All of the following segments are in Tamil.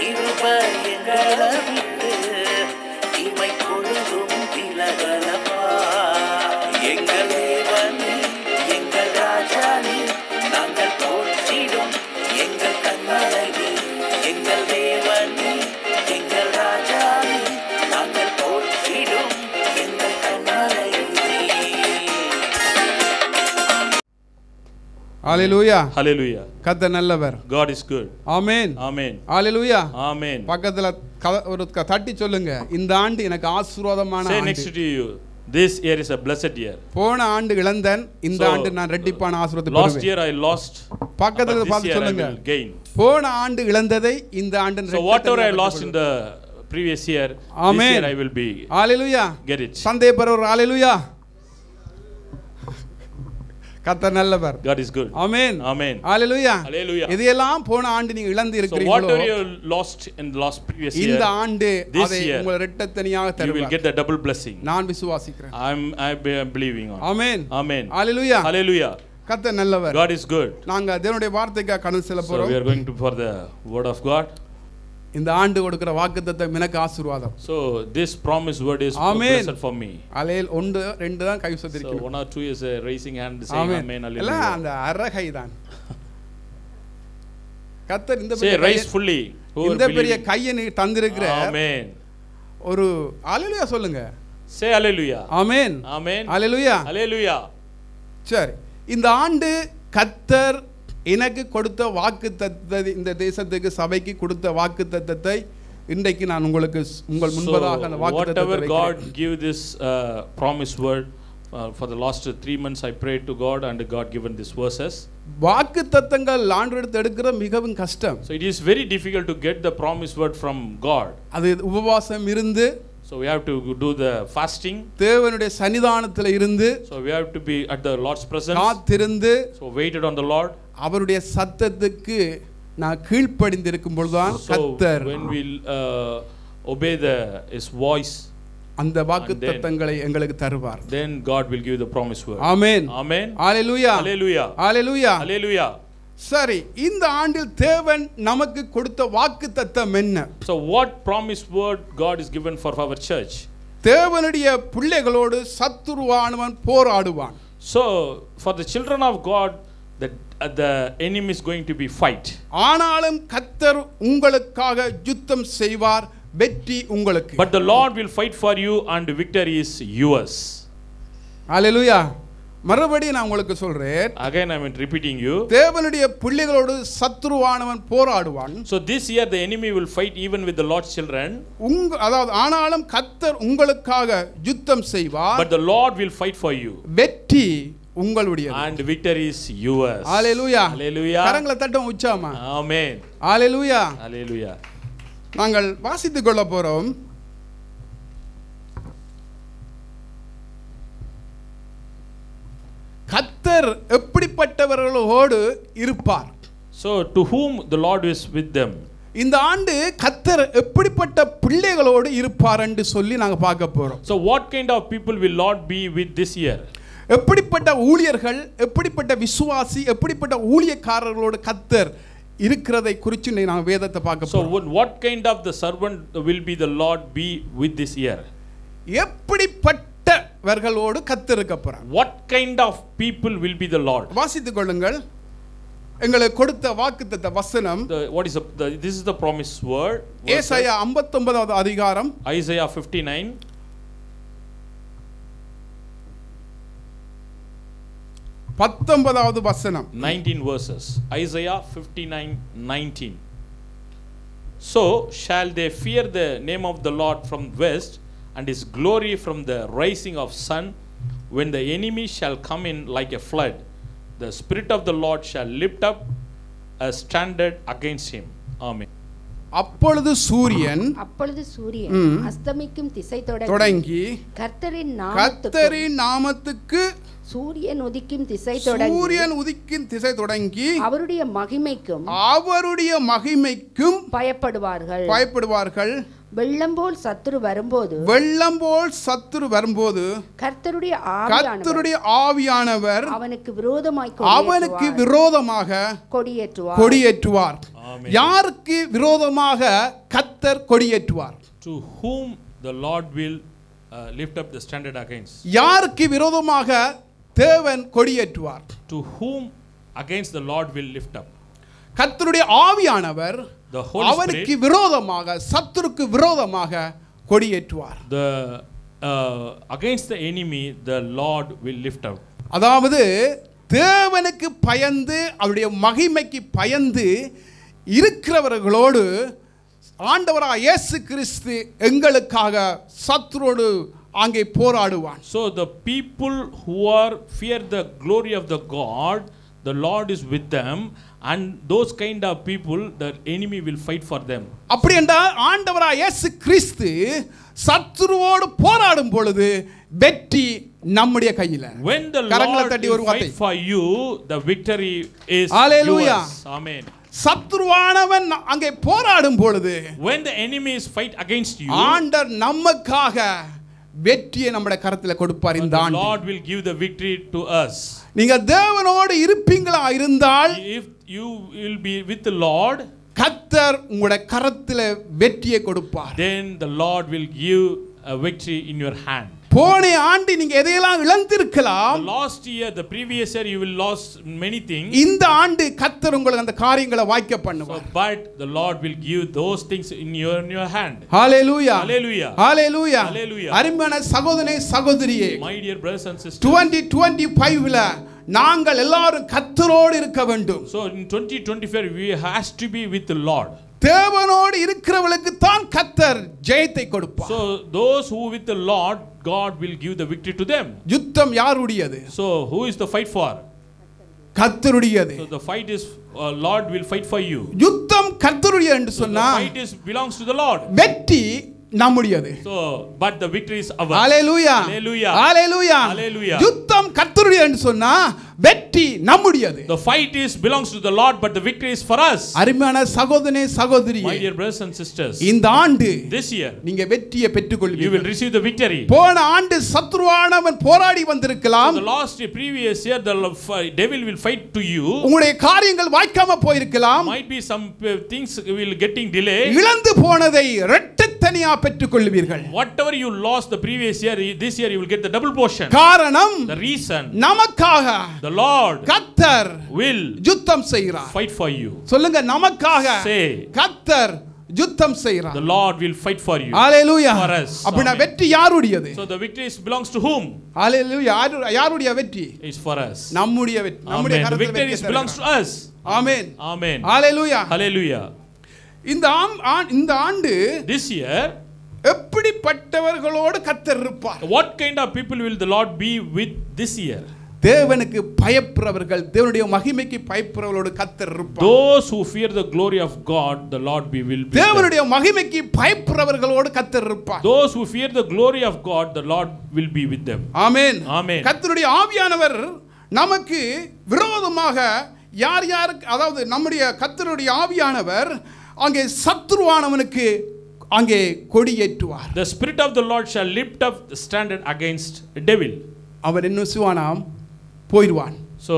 கிருபை எங்களை விட்டு இமை பொழுதும் விலகலப்பா. எங்கள் தேவனே எங்கள் ராஜானே நாங்கள் போற்றிடும் எங்கள் கண்மலை. எங்கள் தேவனே எங்கள் ராஜானே நாங்கள் போற்றிடும் எங்கள் கண்மலை. ஹalleluya. Hallelujah. கர்த்தர் நல்லவர். God is good. Amen. Amen. Hallelujah. Amen. பக்கத்துல ஒரு தட்டி சொல்லுங்க, இந்த ஆண்டு எனக்கு ஆசீர்வாதமான Say ஆண்டு. next to you, this year is a blessed year. போன ஆண்டு இழந்தேன், இந்த ஆண்டு நான் ரெட்டிப்பான ஆசீர்வாதத்தை பெறுவேன். Last year I lost. பக்கத்துல பார்த்து சொல்லுங்க, gain. போன ஆண்டு இழந்ததை இந்த ஆண்டு So whatever I lost in the previous year, Amen. this year I will be. Hallelujah. Get it. சந்தேகப்படுறவர் ஹalleluya. கர்த்தர் நல்லவர். God is good. Amen. Amen. ஹalleluya. Hallelujah. இதெல்லாம் போன ஆண்டு நீங்க இழந்து So இருக்கிறீங்களோ, whatever you lost in the last previous year, இந்த ஆண்டு this அதை year, உங்கள் இரட்டத்தனியாக you will தருவார். get the double blessing. நான் விசுவாசிக்கிறேன். I'm believing on. Amen. Amen. ஹalleluya. Hallelujah. கர்த்தர் நல்லவர். God is good. நாங்க தேவனுடைய வார்த்தைக்காக கடந்து செல்ல So போறோம். we are going to for the word of God. இந்த ஆண்டு கொடுக்கிற வாக்குத்தத்தம் எனக்கு ஆசீர்வாதம். So this promise word is Amen. blessed for me. அலையில் 1 2 தான் கை So சொத்திருக்கீங்க. 1 or 2 is raising hand saying amen. amen. இல்ல Hallelujah. அந்த அரகை தான். கர்த்தர் இந்த Say பெரிய raise fully. இந்த பெரிய கையை நீ தந்திருக்கிறார். Amen. ஒரு ஹalleluya சொல்லுங்க. Say hallelujah. ஆமென். Amen. ஹalleluya. Hallelujah. சரி, இந்த ஆண்டு கர்த்தர் எனக்கு கொடுத்த வாக்குத்தத்தத்தை, இந்த தேசத்துக்கு சபைக்கு கொடுத்த வாக்குத்தத்தத்தை இன்றைக்கு நான் உங்களுக்கு உங்கள் முன்பதாக அந்த வாக்குத்தத்தத்தை whatever God வைக்கிறேன். give this promise word for the last 3 months I prayed to God and God given these verses. வாக்குத்தத்தங்கள் ஆண்டவரிடத்தில் எடுக்கிறது மிகவும் கஷ்டம். So it is very difficult to get the promise word from God. அது உபவாசம் இருந்து, So we have to do the fasting. தேவனுடைய சன்னிதானத்தில் இருந்து, So we have to be at the Lord's presence. காத்திருந்து, So waited on the Lord. அவருடைய சத்தத்துக்கு நான் கீழ்ப்படிந்திருக்கும் பொழுதுதான் So கர்த்தர் when we obey His voice, அந்த வாக்குத்தத்தங்களை எங்களுக்கு தருவார். then God will give the promise word. Amen. Amen. ஹalleluya. Hallelujah. ஹalleluya. Hallelujah. சரி, இந்த ஆண்டில் தேவன் நமக்கு கொடுத்த வாக்குத்தத்தம் என்ன? So what promise word God is given for our church? தேவனுடைய பிள்ளைகளோடு சத்துருவானவன் போராடுவான். So for the children of God, the enemy is going to be fight. ஆனாலும் கர்த்தர் உங்களுக்காக யுத்தம் செய்வார், வெற்றி உங்களுக்கு. But the Lord will fight for you and victory is yours. ஹalleluya. மறுபடியும் நான் உங்களுக்கு சொல்றேன், Again I am repeating you. தேவனுடைய பிள்ளைகளோடு சத்துருவானவன் போராடுவான். So this year the enemy will fight even with the Lord's children. அதாவது ஆனாலும் கர்த்தர் உங்களுக்காக யுத்தம் செய்வார், But the Lord will fight for you. வெற்றி உங்களுடையது. And victory is yours. Hallelujah. Hallelujah. கரங்களை தட்டும் உச்சாமா. Amen. ஹalleluya. Hallelujah. நாங்கள் வாசித்துக் கொள்ள போறோம். கர்த்தர் எப்படிப்பட்டவர்களோடு இருப்பார்? So to whom the Lord is with them. இந்த ஆண்டு கர்த்தர் எப்படிப்பட்ட பிள்ளைகளோடு இருப்பார் என்று சொல்லி நாங்க பார்க்க போறோம். So what kind of people will Lord be with this year? எப்படிப்பட்ட ஊழியர்கள், எப்படிப்பட்ட விசுவாசி, எப்படிப்பட்ட ஊழியக்காரர்களோடு கர்த்தர் இருக்கிறதை குறித்து நாங்க வேதத்தை பார்க்க So போறோம். what kind of the servant will be the Lord be with this year? எப்படிப்பட்டவர்களோடு கர்த்தர் இருக்க போறார்? What kind of people will be the Lord? வாசித்துக் கொள்ளுங்கள். எங்களுக்கு கொடுத்த வாக்குத்தத்த வசனம், What is this is the promise word. ஏசாயா 59வது அதிகாரம், Isaiah 59. 19வது வசனம். 19 verses. Isaiah 59:19. So shall they fear the name of the Lord from west, and his glory from the rising of sun, when the enemy shall come in like a flood. The spirit of the Lord shall lift up a standard against him. Amen. அப்பொழுது சூரியன் அஸ்தமிக்கும் திசை தொடங்கி கர்த்தரின் நாமத்துக்கு சூரியன் உதிக்கும் திசை தொடங்கி அவருடைய மகிமைக்கும் பயப்படுவார்கள். வெள்ளம் போல் சத்துரு வரும்போது வெள்ளம் போல் சத்துரு வரும்போது கர்த்தருடைய ஆவியானவர் அவனுக்கு விரோதமாக கொடியேற்றுவார். யாருக்கு விரோதமாக கர்த்தர் கொடியேற்றுவார்? To whom the Lord will lift up the standard against. யாருக்கு விரோதமாக தேவன் கொடியேற்றுவார்? To whom against the Lord will lift up. கர்த்தருடைய ஆவியானவர் அவனுக்கு விரோதமாக சத்துருக்கு விரோதமாக கொடியேற்றுவார். The against the enemy the Lord will lift up. அதாவது தேவனுக்கு பயந்து அவருடைய மகிமைக்கு பயந்து இருக்கிறவர்களோடு ஆண்டவராகிய இயேசு கிறிஸ்து எங்களுக்காக சத்துரோடு அங்கே போராடுவான். So the people who are fear the glory of the God, the Lord is with them, and those kind of people the enemy will fight for them. அப்படி என்றால் ஆண்டவராகிய இயேசு கிறிஸ்து சத்துருவோடு போராடும் பொழுது வெற்றி நம்முடைய கையில. When the Lord will fight for you, the victory is yours. Amen. சத்துருவானவன் அங்கே போராடும் பொழுது when the enemy is fight against you, ஆண்டவர் நமக்காக வெற்றியை நம்முடைய கரத்தில் கொடுப்பார். இந்த ஆண்டு the Lord will give the victory to us. நீங்க தேவனோடு இருப்பீங்களா இருந்தால், if you will be with the Lord, கர்த்தர் உங்களுடைய கரத்தில் வெற்றியை கொடுப்பார். then the Lord will give a victory in your hand. போன ஆண்டு நீங்க எதையெல்லாம் இழந்திருக்கலாம், last year, the previous year you will lost many things. இந்த ஆண்டு கர்த்தர் உங்களுக்கு அந்த காரியங்களை வாய்க்க பண்ணுவார். But the Lord will give those things in your hand. Hallelujah. Hallelujah. Hallelujah. Hallelujah. அருமையான சகோதரனே சகோதரியே, my dear brothers and sisters, 2025ல நாங்கள் எல்லாரும் கர்த்தரோடு இருக்க வேண்டும். So in 2025 we has to be with the Lord. தேவனோடு இருக்கிறவங்களுக்கு தான் கர்த்தர் ஜெயத்தை கொடுப்பார். So those who with the Lord, God will give the victory to them. யுத்தம் யாருடையது? So who is the fight for? கர்த்தருடையது. So the fight is Lord will fight for you. யுத்தம் கர்த்தருடையது என்று சொன்னா, the fight is belongs to the Lord. வெற்றி நம்முடையது. So but the victory is ours. Hallelujah. Hallelujah. Hallelujah. Hallelujah. யுத்தம் கர்த்தருடையது என்று சொன்னா வெற்றி நம்முடையது. The fight is belongs to the Lord, but the victory is for us. அருமையான சகோதரனே சகோதரியே, my dear brothers and sisters, இந்த ஆண்டு this year நீங்க வெற்றியை பெற்றுக்கொள்வீர்கள். you will receive the victory. போன ஆண்டு சத்துருவானவன் போராடி வந்திருக்கலாம். So the last year, previous year, the devil will fight to you. உங்களுடைய காரியங்கள் வாய்க்காம போயிருக்கலாம். Might be some things will getting delay. இழந்து போனதை இரட்டத்தனியா பெற்றுக்கொள்வீர்கள். Whatever you lost the previous year, this year you will get the double portion. காரணம், the reason, நமக்காக the Lord கர்த்தர் will யுத்தம் செய்கிறார். fight for you. சொல்லுங்க, நமக்காக say, கர்த்தர் யுத்தம் செய்கிறார். the Lord will fight for you. Hallelujah. For us. அப்படினா வெற்றி யாருடையது? So the victory belongs to whom? Hallelujah. யாருடைய வெற்றி? Is for us. நம்முடைய வெற்றி. நம்முடைய the கரத்தில் victory belongs to us. Amen. Amen. Hallelujah. Hallelujah. இந்த ஆண்டு this year எப்படிப்பட்டவர்களோடு கர்த்தர் இருப்பார்? what kind of people will the Lord be with this year? தேவனுக்கு பயப்படுறவர்கள், தேவனுடைய மகிமைக்கு பயப்படுறவர்களோடு கர்த்தர் இருப்பார். those who fear the glory of God, the Lord will be. தேவனுடைய மகிமைக்கு பயப்படுறவர்களோடு கர்த்தர் இருப்பார். those who fear the glory of God, the Lord will be with them. ஆமென். ஆமென். கர்த்தருடைய ஆவியானவர் நமக்கு விரோதமாக யார் யாருக்கு, அதாவது நம்முடைய கர்த்தருடைய ஆவியானவர் அங்கே சத்துருவானவனுக்கு அங்கே கொடியேற்றுவார். the spirit of the Lord shall lift up the standard against the devil. அவன் என்ன செய்வானாம்? போய்டுவான். So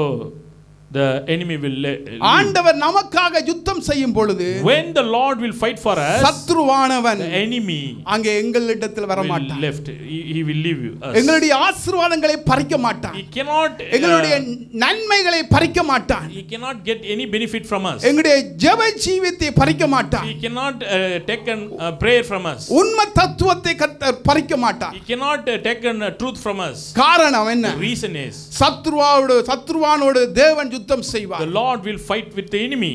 the enemy will ஆண்டவர் நமக்காக யுத்தம் செய்யும் பொழுது, when the Lord will fight for us, சத்துருவானவன் the enemy அங்கே எங்களிடத்தில் வர மாட்டான். left he will leave us. எங்களுடைய ஆசீர்வாதங்களை பறிக்க மாட்டான். he cannot எங்களுடைய நன்மைகளை பறிக்க மாட்டான். he cannot get any benefit from us. எங்களுடைய ஜெப ஜீவியத்தை பறிக்க மாட்டான். he cannot take an prayer from us. உண்மை தத்துவத்தை கர்த்தர் பறிக்க மாட்டான். he cannot take an truth from us. காரணம் என்ன? the reason is சத்துருவானோடு தேவன் யுத்தம் செய்வார். the Lord will fight with the enemy.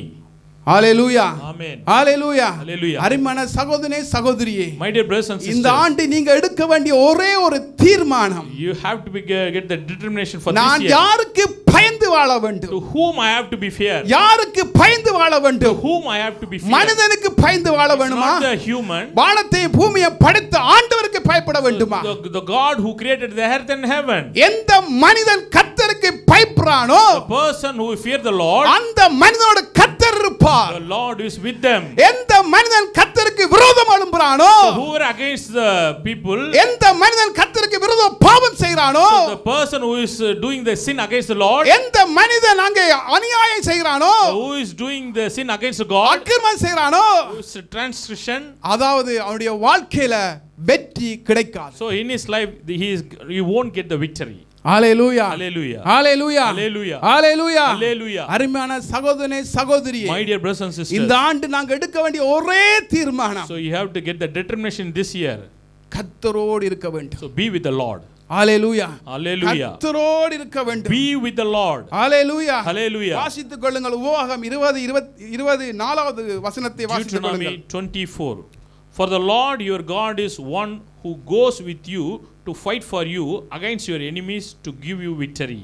Hallelujah. Amen. ஹalleluya. Hallelujah. அருமையான சகோதரனே சகோதரியே, my dear brothers and sisters, இந்த ஆண்டு நீங்க எடுக்க வேண்டிய ஒரே ஒரு தீர்மானம், you have to get the determination for this நான் year. யாருக்கு பயந்து வாழ வேண்டும்? to whom I have to be fear? யாருக்கு பயந்து வாழ வேண்டும்? to whom I have to be fear? மனிதனுக்கு பயந்து வாழ வேண்டுமா? not the human. வானத்தை பூமியை படைத்த ஆண்டவருக்கு பயப்பட வேண்டுமா? the God who created the earth and heaven. எந்த மனிதன் கர்த்தருக்கு பயப்படுறானோ, the person who fear the Lord, அந்த மனிதனோட கர்த்தர் கர்த்தர் இருப்பார். The Lord is with them. எந்த மனிதன் கர்த்தருக்கு விரோதம் எழும்புறானோ, So whoever against the people, எந்த மனிதன் கர்த்தருக்கு விரோதம் பாவம் செய்றானோ, so the person who is doing the sin against the Lord, எந்த மனிதன் அங்கே அநியாயம் செய்றானோ, who is doing the sin against God, அக்கிரமம் செய்றானோ, who is transgression, அதாவது அவனுடைய வாழ்க்கையில வெற்றி கிடைக்காது. so in his life he won't get the victory. Hallelujah, Hallelujah. Hallelujah, Hallelujah. Hallelujah, Hallelujah. அருமையான சகோதரனே சகோதரியே, My dear brothers and sisters, இந்த ஆண்டு நாங்க எடுக்க வேண்டிய ஒரே தீர்மானம், so you have to get the determination this year. கர்த்தரோடு இருக்க வேண்டும். So be with the Lord. Hallelujah, Hallelujah. கர்த்தரோடு இருக்க வேண்டும். Be with the Lord. Hallelujah, Hallelujah. வாசித்துக் கொள்ளுங்கள். உபாகமம் 24வது வசனத்தை வாசித்துக் Deuteronomy கொள்ளுங்கள். 24. For the Lord your God is one who goes with you to fight for you against your enemies to give you victory.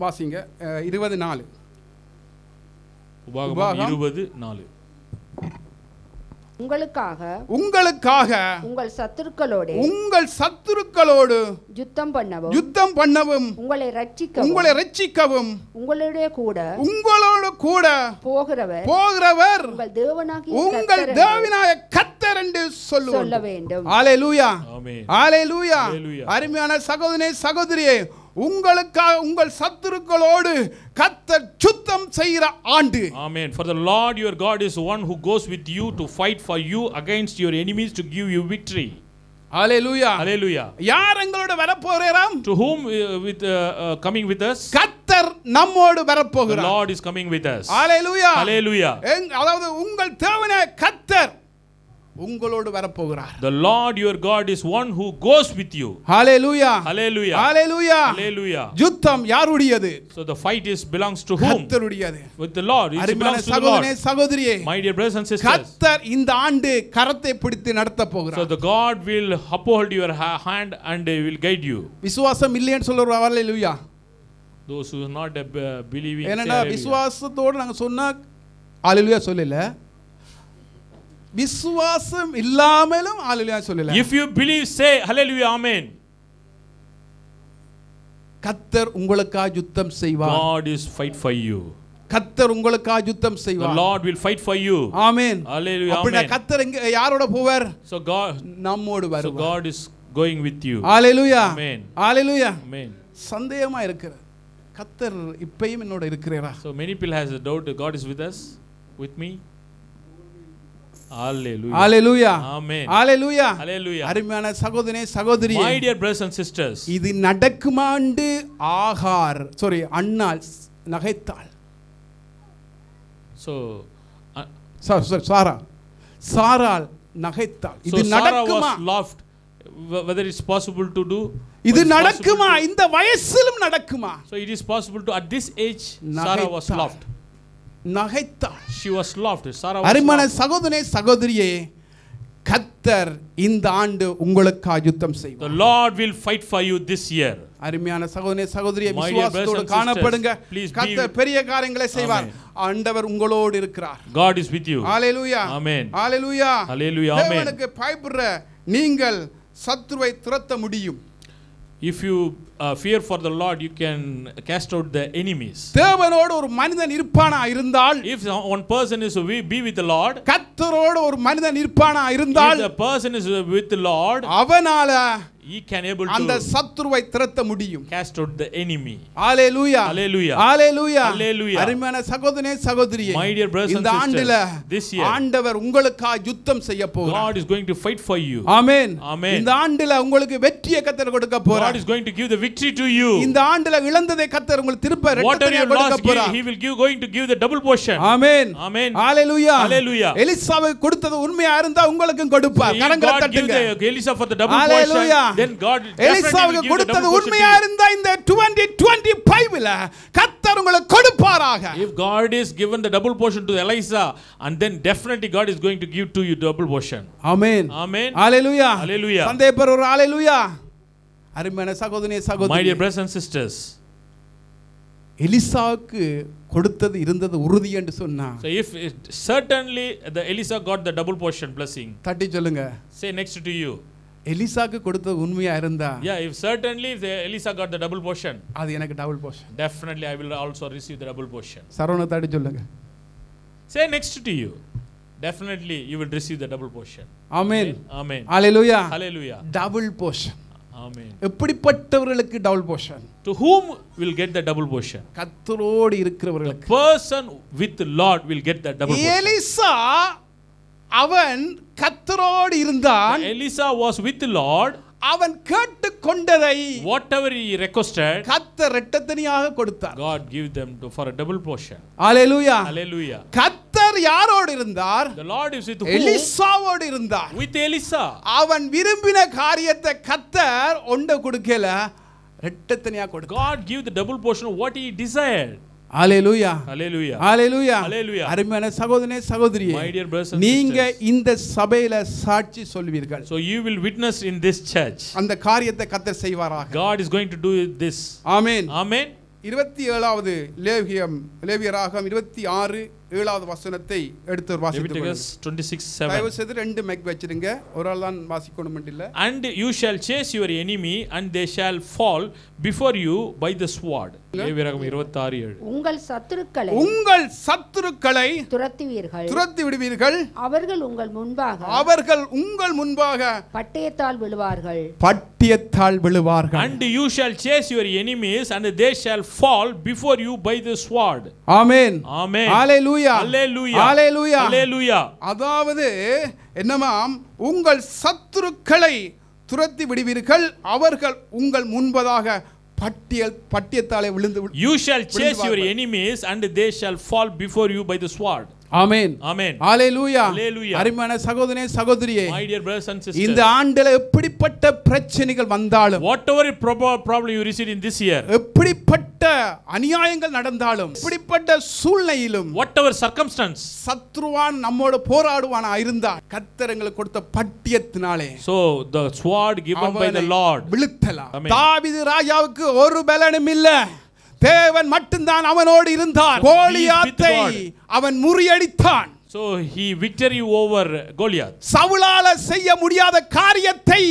வாசிங்க 24. உபாகமம் 24. உங்களுக்காக உங்கள் சத்துருக்களோடு யுத்தம் யுத்தம் பண்ணவும் உங்களை உங்களை ரட்சிக்கவும் உங்களோடு கூட போகிறவர் உங்கள் தேவனாகிய கர்த்தர் என்று சொல்ல வேண்டும். ஹalleluya, Amen. ஹalleluya. Hallelujah. அருமையான சகோதரனே சகோதரியே, உங்களுக்காக உங்கள் சத்துருக்களோடு கர்த்தர் யுத்தம் செய்கிற ஆண்டு. Amen. For the Lord your God is one who goes with you to fight for you against your enemies to give you victory. Hallelujah, Hallelujah. யார் எங்களோட வரப்போகிறாராம்? To whom coming with us? கர்த்தர் நம்மோடு The வரப்போகிறார். Lord is coming with us. Hallelujah, Hallelujah. அதாவது உங்கள் தேவனாகிய கர்த்தர் உங்களோடு வரப்போகிறார். The Lord your God is one who goes with you. Hallelujah, Hallelujah. Hallelujah. Hallelujah. யுத்தம் யாருடையது? So the fight belongs to whom? கர்த்தருடையது. With the Lord. It அருமையான belongs to the சகோதரனே Lord. சகோதரியே, My dear brothers and sisters. கர்த்தர் இந்த ஆண்டு கரத்தை பிடித்து நடத்த So போகிறார். the God will uphold your hand and will guide you. விசுவாசம் இல்லைன்னு சொல்ற ஹalleluya. Those who are not believing. say ஏன்னா hallelujah. விசுவாசத்தோடு நாங்க சொன்னா ஹalleluya சொல்லல, விசுவாசம் இல்லாமலும் ஹalleluya சொல்லல. If you believe, say hallelujah, amen. கர்த்தர் உங்களுக்காக யுத்தம் செய்வார். God is fight for you. கர்த்தர் உங்களுக்காக யுத்தம் The செய்வார். Lord will fight for you. Amen. Hallelujah, அப்படினா amen. கர்த்தர் யாரோட போவார்? So God, நம்மோடு so வருவார். God is going with you. Hallelujah, Amen. Hallelujah. Amen. சந்தேகமா இருக்கிறது, கர்த்தர் இப்பயும் என்னோட இருக்கிறாரா? So many people has a doubt. God is with us, with me. Hallelujah. Hallelujah, Amen. ஹalleluya. Hallelujah. அருமையான சகோதரனே சகோதரியே, My dear brothers and sisters. இது நடக்குமாண்டு அன்னாள் நகைத்தாள். So சாராள் நகைத்தாள். So இது Sarah நடக்குமா? was laughed. Whether it's possible to do. இது It's நடக்குமா? possible to- இந்த வயசிலும் நடக்குமா? So it is possible to at this age Sarah was நகைத்தாள். laughed. நகைத்தாள். She was laughed. Sarah was அருமையான laughed. சகோதரனே சகோதரியே, கர்த்தர் இந்த ஆண்டு உங்களுக்காக யுத்தம் The செய்வார். Lord will fight for you this year. அருமையான சகோதரனே சகோதரியே, My dear விசுவாசத்தோடு brothers and காணப்படுங்க. sisters, please be கர்த்தர் with- பெரிய காரியங்களை செய்வார். ஆண்டவர் உங்களோடு இருக்கிறார். God is with you. Hallelujah, Amen. ஹalleluya. Hallelujah. Amen. தேவனுக்கு பயப்படுற நீங்கள் சத்துருவை துரத்த முடியும். If you fear for the Lord, you can cast out the enemies. தேவனோடு ஒரு மனிதன் இருப்பானா இருந்தால், If one person is be with the Lord, கர்த்தரோடு ஒரு மனிதன் இருப்பானா if இருந்தால், the person is with the Lord, அவனால he can able அந்த to சத்துருவை துரத்த முடியும். cast out the enemy. Hallelujah, Hallelujah. Hallelujah. Hallelujah. அருமையான சகோதரனே சகோதரியே, My dear brothers and இந்த ஆண்டுல sisters, this year ஆண்டவர் உங்களுக்காக யுத்தம் செய்ய போகிறார். God is going to fight for you. Amen. Amen. இந்த ஆண்டுல உங்களுக்கு வெற்றியை கர்த்தர் கொடுக்க God போறார். is going to give the victory to you. இந்த ஆண்டுல இழந்ததை கர்த்தர் உங்களுக்கு திருப்ப Whatever இரட்டிப்பாக you கொடுக்க lost, போறார். he will going to give the double portion. Amen. Amen. ஹalleluya. Hallelujah. எலிசாவுக்கு கொடுத்தது உண்மையா இருந்தா உங்களுக்கும் கொடுப்பார். So if கரங்களை God give தட்டுங்க. the Elisa for the double Hallelujah. portion, then God definitely will எலிசாவுக்கு give the கொடுத்தது double portion உண்மையா to you. இருந்தா இந்த 2025ல கர்த்தர் உங்களுக்கு கொடுப்பாராக. If God is given the double portion to Elisa, and then definitely God is going to give to you double portion. Amen. Amen. ஹalleluya. Hallelujah. சந்தேகப்பர் ஒரு ஹalleluya. அருமையான சகோதரனே My சகோதரி, dear brothers and sisters, எலிசாவுக்கு கொடுத்தது இருந்தது உறுதி என்று சொன்னா, so if certainly the Elisa got the double portion blessing, தட்டி சொல்லுங்க, say next to you, எலிசாக்கு கொடுத்தது உண்மையா இருந்தா Yeah, if certainly if Elisa got the double portion, அது எனக்கு double portion. definitely I will also receive the double portion. சரவணத்தாடி சொல்லுங்க. Say next to you, definitely you will receive the double portion. Amen. Amen. ஹalleluya. Hallelujah. Double portion. Amen. எப்படிப்பட்டவர்களுக்கு double portion? To whom will get the double portion? கர்த்தரோடு The இருக்கிறவர்களுக்கு. person with the Lord will get the double portion. Elisha அவன் கர்த்தரோடு இருந்தான். Elisa was with the Lord. அவன் கேட்டு கொண்டதை Whatever he requested, கர்த்தர் இரட்டத்தனியாக கொடுத்தார். God give them for a double portion. Hallelujah. Hallelujah. கர்த்தர் யாரோடு இருந்தார்? The Lord is with whom? எலிசாவோடு இருந்தார். With Elisa. அவன் விரும்பின காரியத்தை கர்த்தர் ஒண்ட கொடுக்கல, இரட்டத்தனியாக கொடுத்தார். God give the double portion of what he desired. Hallelujah. Hallelujah. Hallelujah. Hallelujah. அருமையான சகோதரனே சகோதரியே, My dear brothers and நீங்க sisters. இந்த சபையில சாட்சி சொல்வீர்கள். So you will witness in this church. அந்த காரியத்தை கர்த்தர் செய்வாராக. God is going to do this. Amen. Amen. 27வது லேவியராகமம் 26 7வது வசனத்தை எடுத்து வாசித்துக் Leviticus கொள்ளுங்கள். 26:7. தயவு செய்து ரெண்டு மைக் வச்சிருங்க, ஒரு ஆள் தான் வாசிக்கணும் இல்ல. And you shall chase your enemy, and they shall fall before you by the sword. லேவியராகமம் 26:7. உங்கள் சத்துருக்களை உங்கள் சத்துருக்களை துரத்துவீர்கள், துரத்தி விடுவீர்கள், அவர்கள் உங்கள் முன்பாக அவர்கள் உங்கள் முன்பாக பட்டயத்தால் விழுவார்கள். பட்டியத்தால் விழுவார்கள். And you shall chase your enemies, and they shall fall before you by the sword. Amen. Amen. ஹalleluya. Hallelujah. ஹalleluya. Hallelujah. அதாவது என்னமாம், உங்கள் சத்துருக்களை துரத்தி விடுவீர்கள், அவர்கள் உங்கள் முன்பதாக பட்டியத்தாலே விழுந்து You shall chase your enemies, and they shall fall before you by the sword. Amen. Amen. ஹalleluya. Hallelujah. அருமையான சகோதரனே சகோதரியே, My dear brothers and sisters, இந்த ஆண்டுல எப்படிப்பட்ட பிரச்சனைகள் வந்தாலும், whatever problem you receive in this year, எப்படிப்பட்ட அநியாயங்கள் நடந்தாலும், எப்படிப்பட்ட சூழ்நிலையிலும், whatever circumstance, சத்ருவான் நம்மோடு போராடுவானா இருந்தால் கர்த்தர் எங்களுக்கு கொடுத்த பட்டியத்தினாலே so the sword given by the Lord, விழுத்தலாம். Amen. தாவீது ராஜாவுக்கு ஒரு பலனும் இல்ல, தேவன் மட்டும்தான் அவனோடு இருந்தார். கோலியாத்தை அவன் முறியடித்தான். so he victory over Goliath. சவுலால செய்ய முடியாத காரியத்தை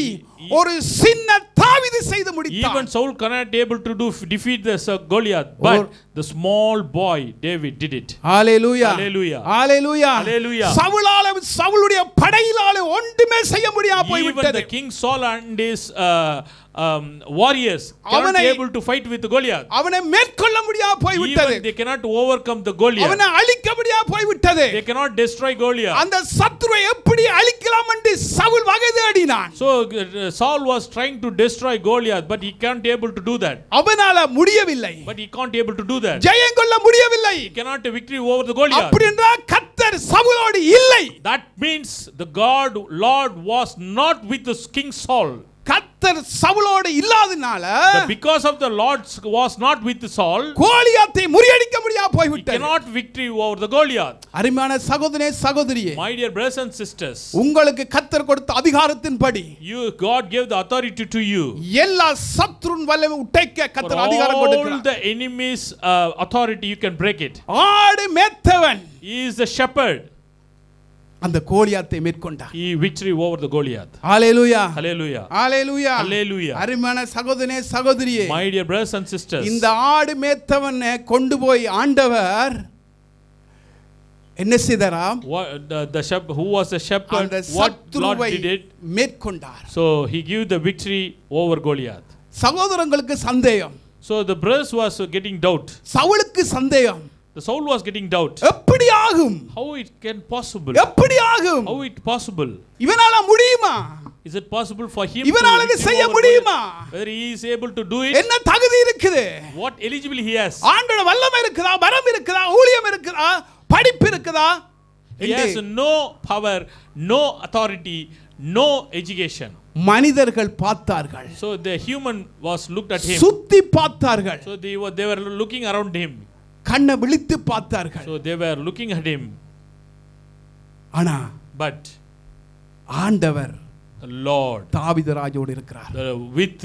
ஒரு சின்ன தாவீது செய்து முடித்தான். Even Saul cannot able to defeat the Goliath, but the small boy David did it. Hallelujah. Hallelujah. Hallelujah. Hallelujah. சவுளுடைய படையினால ஒன்றுமே செய்ய முடியாம போய் Even விட்டது. the king Saul and his warriors cannot be able to fight with Goliath. அவனை மேற்கொள்ள முடியாம போய் விட்டது. Even they cannot overcome the Goliath. அவனை அழிக்க முடியாம போய் விட்டது. They cannot destroy Goliath. அந்த சத்துருவை எப்படி அழிக்கலாம் என்று சவுல் வகை தேடினான். So Saul was trying to destroy Goliath, but he can't able to do that. அவனால முடியவில்லை. But he can't able to do that. ஜெயம் கொள்ள முடியவில்லை. He cannot victory over the Goliath. அப்படி என்றால் கர்த்தர் சவுலோடு இல்லை. That means the Lord was not with the king Saul. கர்த்தர் சவுலோடு இல்லாதனால, Because of the Lord was not with Saul, கோலியாத்தை முறியடிக்க முடியாம போய் he விட்டது. cannot victory over the Goliath. அருமையான சகோதரனே சகோதரியே, My dear brothers and sisters, உங்களுக்கு கர்த்தர் கொடுத்த அதிகாரத்தின்படி God gave the authority to you. எல்லா சத்ருன் வல்லமை உடைக்க For கர்த்தர் அதிகாரம் all கொடுக்கிறார். the enemy's authority, you can break it. ஆடு மேத்தவன் He is the shepherd. அந்த கோலியாத்தை மேற்கொண்டார். He victory over the Goliath. Hallelujah. Hallelujah. Hallelujah. Hallelujah. அருமையான சகோதரனே சகோதரியே, My dear brothers and sisters, இந்த ஆடு மேத்தவனை கொண்டு போய் ஆண்டவர் என்ன செய்தாராம்? who was the shepherd, அந்த what Lord சத்ருவை did it? மேற்கொண்டார். So he gave the victory over Goliath. சகோதரங்களுக்கு சந்தேகம், So the brothers was getting doubt. சவுலுக்கு சந்தேகம், The Saul was getting doubt. எப்படி ஆகும்? How it can possible? எப்படி ஆகும்? How it possible? இவனால முடியுமா? Is it possible for him இவனால to இதை victory செய்ய over முடியுமா? Goliath? Whether he is able to do it? என்ன தகுதி இருக்குது? What eligibility he has? ஆண்டோட வல்லமை இருக்குதா, வரம் இருக்குதா, ஊழியம் இருக்குதா, படிப்பு இருக்குதா? He has no power, no authority, no education. மனிதர்கள் பார்த்தார்கள், So the human was looked at him. சுத்தி பார்த்தார்கள், So they were looking around him. கண்ணை விழித்து பார்த்தார்கள். So they were looking at him. ஆனா But ஆண்டவர் Lord தாவீது ராஜோடு இருக்கிறார். with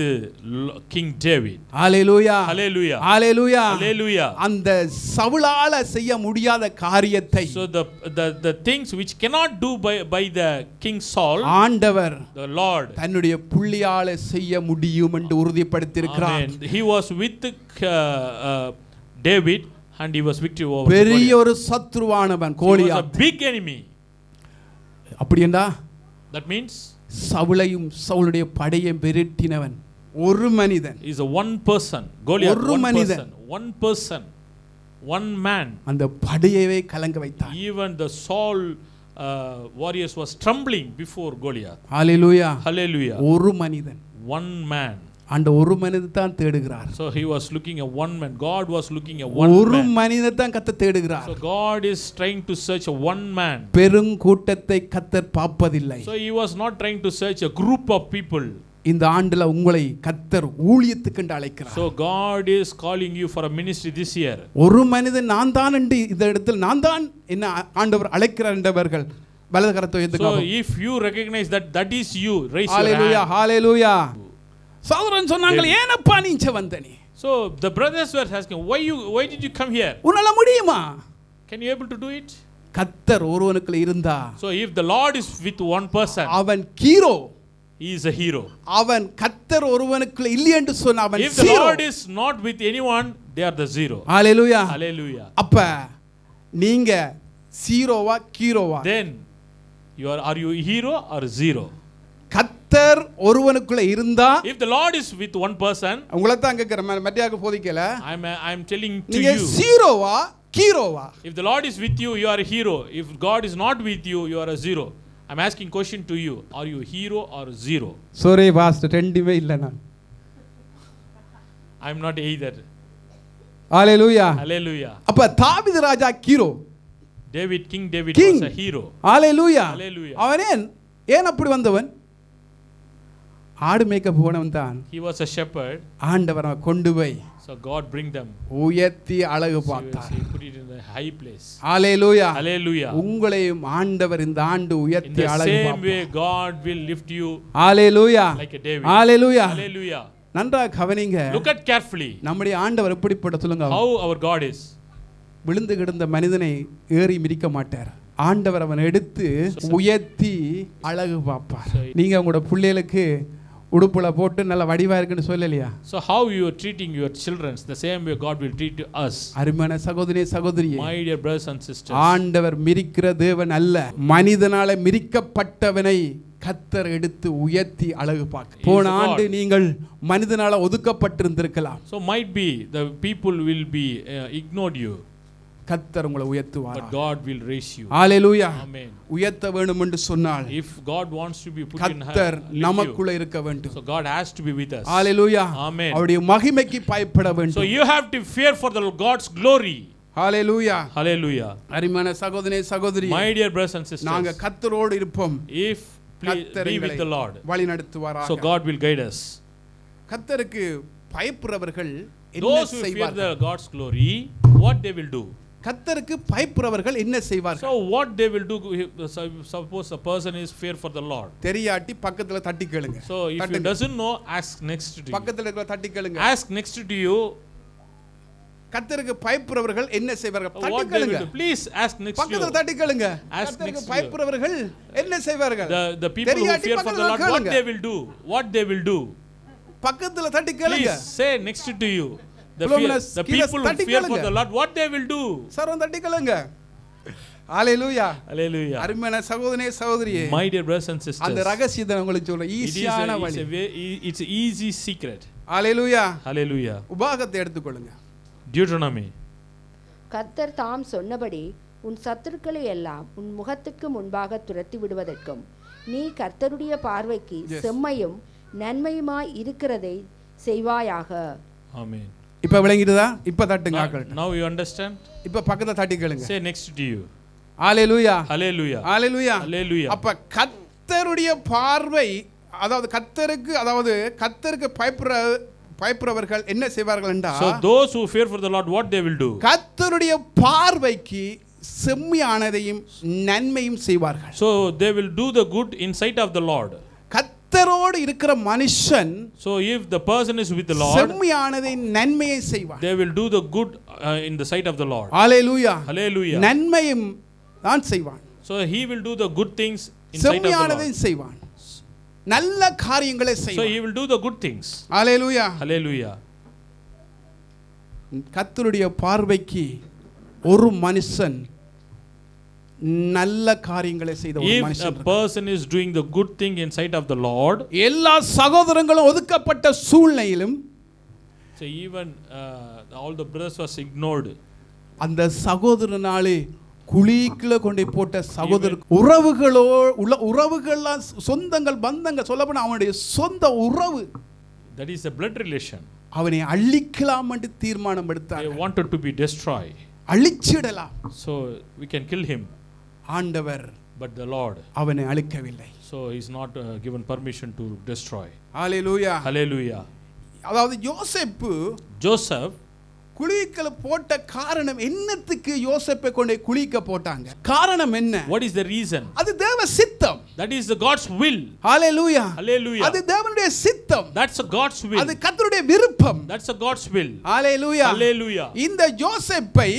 King David. Hallelujah Hallelujah. Hallelujah Hallelujah. அந்த சவுலால செய்ய முடியாத காரியத்தை So the things which cannot do by the King Saul, ஆண்டவர் the Lord, தன்னுடைய புள்ளியால செய்ய முடியும் என்று உறுதிப்படுத்தி இருக்கிறார். Amen. He was with David and he was victory over பெரிய Goliath. ஒரு சத்ருவானவன் He was a Goliath. big enemy. அப்படியேண்டா That means சவுலையும் சவுளுடைய படையை விரட்டினவன் ஒரு மனிதன். is a one person. Goliath, ஒரு one மனிதன். person. One person. One man. அந்த படையவே கலங்க வைத்தான். Even the Saul warriors was trembling before Goliath. Hallelujah Hallelujah. ஒரு மனிதன். One man. அந்த ஒரு மனிதன் தான் தேடுகிறார். So he was looking at one man. God was looking at one ஒரு man. மனிதன் தான் கர்த்தர் தேடுகிறார். So God is trying to search a one man. பெருங்கூட்டத்தை கர்த்தர் பார்ப்பதில்லை. So he was not trying to search a group of people. இந்த ஆண்டுல உங்களை கர்த்தர் ஊழியத்துக்கு அழைக்கிறார். So God is calling you for a ministry this year. ஒரு மனிதன் நான் தான் என்று இந்த இடத்தில் நான் தான் என்ன ஆண்டவர் அழைக்கிறார் என்றவர்கள் வலது கரத்தை உயர்த்தி So காண்போம். if you recognize that is you, raise your hallelujah hand. ஹalleluya. சகோதரன் சொன்னாங்க ஏனப்பா நீ இங்க வந்த நீ? So the brothers were asking, why did you come here? உன்னால முடியுமா? Can you able to do it? கர்த்தர் ஒருவனுக்குள்ள இருந்தா So if the Lord is with one person, அவன் hero. he is a hero. அவன் கர்த்தர் ஒருவனுக்குள்ள இல்லை என்று சொன்னா அவன் If the zero. Lord is not with anyone, they are the zero. Hallelujah. Hallelujah. அப்ப நீங்க ஜீரோவா ஹீரோவா? Then are you hero or zero? கர்த்தர் ஒருவனுக்குள்ள இருந்தா If the Lord is with one person, உங்களை தான் கேக்குறேன் மத்தியாக போதிக்கல. I'm telling to நீங்க you. ஜீரோவா ஹீரோவா? If the Lord is with you, you are a hero. If God is not with you, you are a zero. I'm asking question to you. Are you hero or zero? sorry pastor ரெண்டுமே இல்ல நான். I'm not either. Hallelujah. Hallelujah. அப்ப தாவீது ராஜா hero. King David King. was a hero. ஹalleluya. Hallelujah. அவன் ஏன் அப்படி வந்தவன்? ஆடு மேய்க்க போனவன் தான். He was a shepherd. ஆண்டவர் அவனை கொண்டு போய் So God bring them. உயர்த்தி அழகு So பார்த்தார். he put it in the high place. Hallelujah. Hallelujah. உங்களையும் ஆண்டவர் இந்த ஆண்டு In உயர்த்தி the அழகு same பார்ப்பார். way, God will lift you hallelujah. like a David. Hallelujah. Hallelujah. நன்றா கவனிங்க. Look at carefully நம்முடைய ஆண்டவர் எப்படிப்பட்ட சொல்லுங்க. how our God is. விழுந்து கிடந்த மனிதனை ஏறி மிதிக்க மாட்டார். ஆண்டவர் அவன் எடுத்து உயர்த்தி அழகு பார்ப்பார். நீங்க உங்களோட பிள்ளைகளுக்கு உடுப்புல போட்டு நல்ல வடிவா இருக்குன்னு சொல்லலையா? So how you are treating your children, the same way God will treat us. அருமையான சகோதரனே சகோதரியே, My dear brothers and sisters, ஆண்டவர் மிரிக்கிற தேவன் அல்ல, மனிதனால மிரிக்கப்பட்டவனை கர்த்தர் எடுத்து உயர்த்தி அழகு பார்க்க. போன ஆண்டு நீங்கள் மனிதனால ஒதுக்கப்பட்டிருந்திருக்கலாம். So might be the people will be ignored you. கர்த்தர் உங்களை உயர்த்துவார். But God will raise you. Hallelujah. Amen. உயர்த்த வேண்டும் என்று சொன்னால் If God wants to be put in கர்த்தர் lift நமக்குள்ள இருக்க வேண்டும். you. So God has to be with us. Hallelujah. Amen. அவருடைய மகிமைக்கு பயப்பட So வேண்டும். you have to fear for the God's glory. Hallelujah. Hallelujah. அருமையான சகோதரனே சகோதரி, My dear brothers and sisters, நாங்க கர்த்தரோடு இருப்போம். if please be with the Lord, வழி நடத்துவாராக. so God will guide us. கர்த்தருக்கு பயப்படுறவர்கள் என்ன Those who fear செய்வார்கள்? the God's glory, what they will do? கர்த்தருக்கு பயப்படுறவர்கள் என்ன செய்வார்கள்? So what they will do, suppose a person is fear for the Lord. தெரியாட்டி பக்கத்துல தட்டி கேளுங்க. So if you doesn't know, ask next to you. பக்கத்துல இருக்கிற தட்டி கேளுங்க. Ask next to you. கர்த்தருக்கு பயப்படுறவர்கள் என்ன செய்வார்கள்? What தட்டி they கேளுங்க. will do. Please ask next to பக்கத்துல you. தட்டி கேளுங்க. Ask கர்த்தருக்கு next to you. பயப்படுறவர்கள் என்ன செய்வார்கள்? The people who தெரியாட்டி fear for the பக்கத்துல Lord, what கேளுங்க. they will do. What they will do. பக்கத்துல தட்டி கேளுங்க. Please say next to you. The Philomenas, people who தட்டி fear for கேளுங்க. the Lord, what they will do. சர்வம் தட்டி கேளுங்க. ஹalleluya. Hallelujah. அருமையான சகோதரனே சகோதரியே, My dear brothers and sisters, அந்த ரகசியத்தை உங்களுக்கு சொல்றேன். ஈஸியான வழி. it's an easy secret. Hallelujah. Hallelujah. உபாகத்தை எடுத்துக்கொள்ளுங்க. Deuteronomy. கர்த்தர் தாம் சொன்னபடி உன் சத்துருக்களை எல்லாம் உன் முகத்துக்கு முன்பாக துரத்தி விடுவதற்கும் நீ கர்த்தருடைய பார்வைக்கு செம்மையும் நன்மையுமாய் இருக்கிறதை செய்வாயாக. Amen. இப்ப விளங்கிடுதா? இப்ப தட்டுங்க ஆக்கள். Now you understand? இப்ப பக்கத்துல தட்டி கேளுங்க. Say next to you. Hallelujah. Hallelujah. Hallelujah. Hallelujah. அப்ப கர்த்தருடைய பார்வை, அதாவது கர்த்தருக்கு பயப்படுறவர்கள் என்ன செய்வார்கள் என்றால், So those who fear for the Lord, what they will do? கர்த்தருடைய பார்வைக்கு செம்மையானதையும் நன்மையும் செய்வார்கள். So they will do the good in sight of the Lord. கர்த்தரோடு இருக்கிற மனுஷன் So if the person is with the Lord, செம்மையானதை நன்மையை செய்வான். they will do the good in the sight of the Lord. Hallelujah. Hallelujah. நன்மையும் தான் செய்வான். So he will do the good things in sight of the செம்மையானதை Lord. செய்வான். நல்ல காரியங்களை So செய்வான். he will do the good things. Hallelujah. Hallelujah. கர்த்தருடைய பார்வைக்கு ஒரு மனுஷன் நல்ல காரியங்களை செய்த ஒரு If a மனுஷன் person is doing the good thing in sight of the Lord, எல்லா சகோதரங்களும் ஒதுக்கப்பட்ட சூழ்நிலையிலும் so even all the brothers was ignored. அந்த சகோதரனாலே குழிக்குள்ள கொண்டு போட்ட சகோதர உறவுகள்லாம் சொந்தங்கள் பந்தங்கள் சொல்லப்போனா அவனுடைய சொந்த உறவு, That is a blood relation. அவனை அழிக்கலாம் என்று தீர்மானம் எடுத்தார். They wanted to be destroyed. அழிச்சிடலாம். So we can kill him. ஆண்டவர் But the Lord, அவனை அழிக்கவில்லை. so he's not given permission to destroy. Hallelujah. Hallelujah. அதாவது யோசேப்பு Joseph, குழிக்குள்ள போட்ட காரணம் என்னத்துக்கு யோசேப்பை கொண்டு குழிக்க போட்டாங்க? காரணம் என்ன? what is the reason? அது தேவ சித்தம். That is the God's will. Hallelujah. Hallelujah. அது தேவனுடைய சித்தம். That's a God's will. அது கர்த்தருடைய விருப்பம். That's a God's will. Hallelujah. Hallelujah. இந்த யோசேப்பை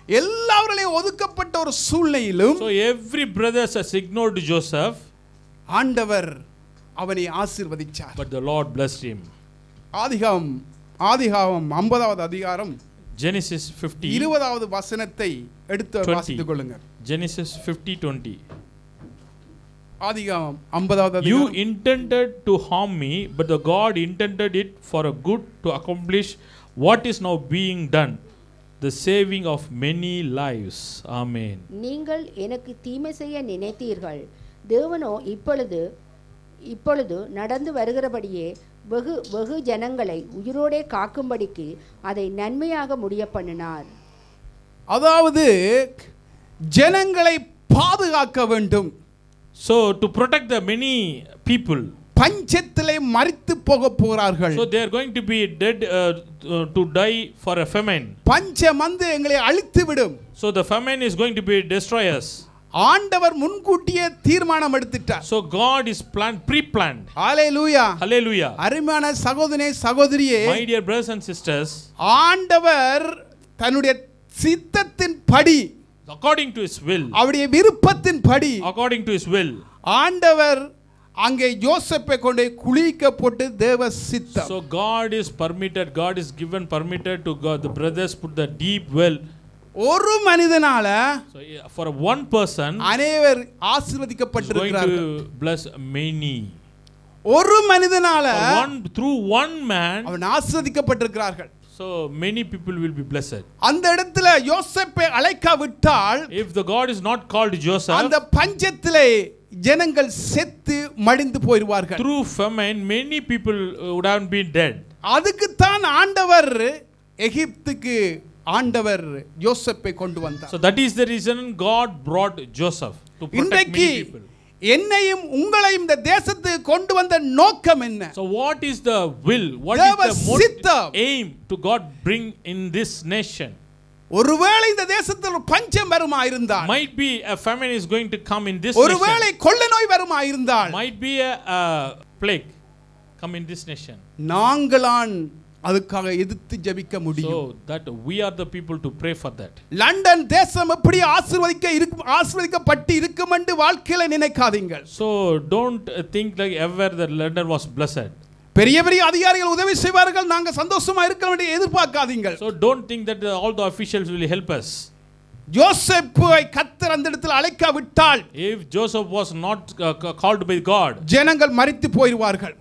எல்லாவரையும் ஒதுக்கப்பட்ட ஒரு சூழ்நிலையிலும் So every brother has ignored Joseph, ஆண்டவர் அவனை ஆசீர்வதிச்சார். but the Lord blessed him. ஆதிகாமம் 50வது அதிகாரம் Genesis 50, 20வது வசனத்தை எடுத்து 20. வாசித்துக் கொள்ளுங்கள். Genesis 50:20. ஆதிகாமம் 50வது You அதிகாரம் intended to harm me, but the God intended it for a good to accomplish what is now being done, the saving of many lives. Amen. நீங்கள் எனக்கு தீமை செய்ய நினைத்தீர்கள், தேவனோ இப்பொழுது நடந்து வருகிறபடியே வெகு ஜனங்களை உயிரோடே காக்கும்படிக்கு அதை நன்மையாக முடிய பண்ணினார். அதாவது ஜனங்களை பாதுகாக்க வேண்டும். So to protect the many people, பஞ்சத்திலே மரித்து போக போகிறார்கள். so they are going to be dead to die for a famine. பஞ்சம் வந்து எங்களை அழித்து விடும். So the famine is going to be destroy us. ஆண்டவர் முன்கூட்டியே தீர்மானம் எடுத்துட்டார். So God is pre-planned. Hallelujah. Hallelujah. அருமையான சகோதரனே சகோதரியே, My dear brothers and sisters, ஆண்டவர் தன்னுடைய சித்தத்தின் படி, according to his will, அவருடைய விருப்பத்தின் படி according to his will, ஆண்டவர் அங்கே யோசேப்பை கொண்டு குழிக்க போட்டு தேவ சித்தம். so God is permitted to God, the brothers put the deep well. ஒரு மனிதனால So for one person அநேகர் is going ஆசீர்வதிக்கப்பட்டிருக்கிறார்கள். to bless many. ஒரு மனிதனால Through one man, அவன் ஆசீர்வதிக்கப்பட்டிருக்கிறார்கள். so many people will be blessed. அந்த இடத்துல யோசேப்பை அழைக்காவிட்டால் If the God is not called Joseph, அந்த பஞ்சத்திலே ஜனங்கள் செத்து மடிந்து போய்டுவார்கள். through famine, many people would have been dead. அதுக்கு தான் ஆண்டவர் எகிப்துக்கு ஆண்டவர் யோசேப்பை கொண்டு வந்தார். So that is the reason God brought Joseph to protect இன்றைக்கு many people. என்னையும் உங்களையும் இந்த தேசத்துக்கு கொண்டு வந்த நோக்கம் என்ன? So what is the will? What தேவ is the சித்தம். aim to God bring in this nation? ஒருவேளை இந்த தேசத்தில் பஞ்சம் வருமா இருந்தால், Might be a famine is going to come in this ஒருவேளை nation. கொள்ளை நோய் வருமா இருந்தால், Might be a plague come in this nation. நாங்களான் அதுக்காக எதிர்த்து ஜெபிக்க முடியும். So that we are the people to pray for that. London தேசம் எப்படி ஆசீர்வதிக்கப்பட்டு இருக்கும் என்று வாழ்க்கையில நினைக்காதீங்கள். So don't think like ever that London was blessed. பெரிய பெரிய அதிகாரிகள் உதவி செய்வார்கள், நாங்க சந்தோஷமா இருக்க வேண்டிய எதிர்பார்க்காதீங்கள். So don't think that all the officials will help us. யோசேப்பை கர்த்தர் அந்த இடத்தில் அழைக்காவிட்டால், If Joseph was not called by God, ஜனங்கள் மரித்து போய்டுவார்கள்.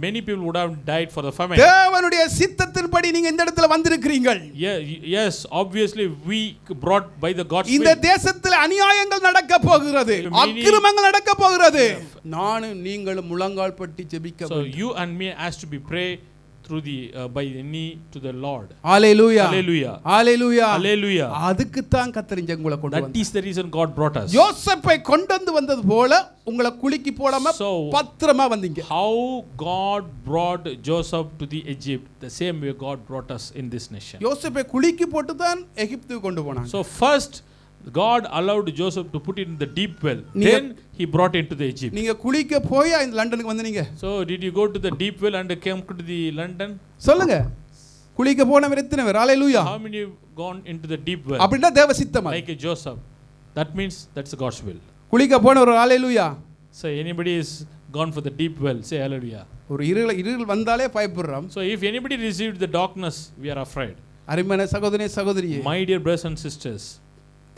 many people would have died for the famine. தேவனுடைய சித்தத்தின்படி நீங்க இந்த இடத்துல வந்திருக்கிறீர்கள். Yes, obviously we brought by the God's இந்த will. தேசத்தில் அநியாயங்கள் நடக்க போகிறது, அக்கிரமங்கள் நடக்க போகிறது. நானும் நீங்களும் முழங்கால் பட்டி ஜெபிக்க So வேண்டும். you and me has to be pray through the by the knee to the Lord. Hallelujah, Hallelujah. Hallelujah, Hallelujah. அதுக்கு தான் கர்த்தர் இங்க உங்களை கொண்டு That வந்தார். is the reason God brought us. யோசேப்பை கொண்டு வந்தது போல உங்களை குலுக்கி போடாம So, பத்திரமா வந்தீங்க. How God brought Joseph to the Egypt, the same way God brought us in this nation. யோசேப்பை குலுக்கி போட்டு தான் எகிப்துக்கு கொண்டு போனாங்க. So first God allowed Joseph to put it in the deep well. Then he brought it to the Egypt. நீங்க குளிக்க போய் இந்த லண்டனுக்கு வந்தீங்க? So did you go to the deep well and came to the London? சொல்லுங்க. குளிக்க போனவர் எத்தனை பேர்? ஹalleluya. How many have gone into the deep well? அப்படினா தேவ சித்தமா? Like a Joseph. That means that's God's will. குளிக்க போனவர் ஹalleluya. So anybody is gone for the deep well, say hallelujah. ஒரு இருள் வந்தாலே பயப்படுறோம். So if anybody received the darkness, we are afraid. அருமையான சகோதரனே சகோதரியே, My dear brothers and sisters,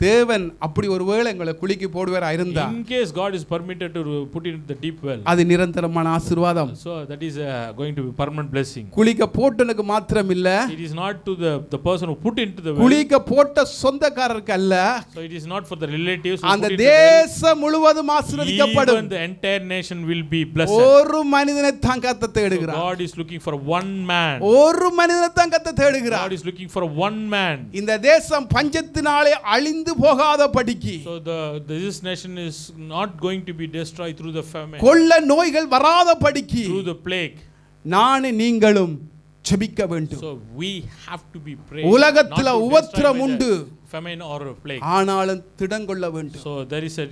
தேவன் அப்படி ஒருவேளை உங்களை குளிக்க போடுவாரா இருந்தா, in case God is permitted to put it in the deep well, அது நிரந்தரமான ஆசீர்வாதம். so that is going to be permanent blessing. குளிக்க போட்டனுக்கு மாத்திரம் இல்ல, It is not to the person who put into the well. குளிக்க போட்ட சொந்தக்காரருக்கு அல்ல, So it is not for the relatives who அந்த put into the well. தேசம் முழுவதும் ஆசீர்வதிக்கப்படும். Even the entire nation will be blessed. ஒரு மனிதனை தான் கர்த்தர் So தேடுகிறார். God is looking for one man. ஒரு மனிதனை தான் கர்த்தர் தேடுகிறார். God is looking for one man. இந்த தேசம் பஞ்சத்தினாலே அழிந்து போகாதபடி, So this nation is not going to be destroyed through the famine, கொள்ள நோய்கள் வராதபடிக்கு through the plague. நானும் நீங்களும் ஜெபிக்க வேண்டும். So we have to be praying. உலகத்துல not to உபத்திரம் destroy by உண்டு, the famine or a plague. ஆனாலும் திடங்கொள்ள வேண்டும். So there is a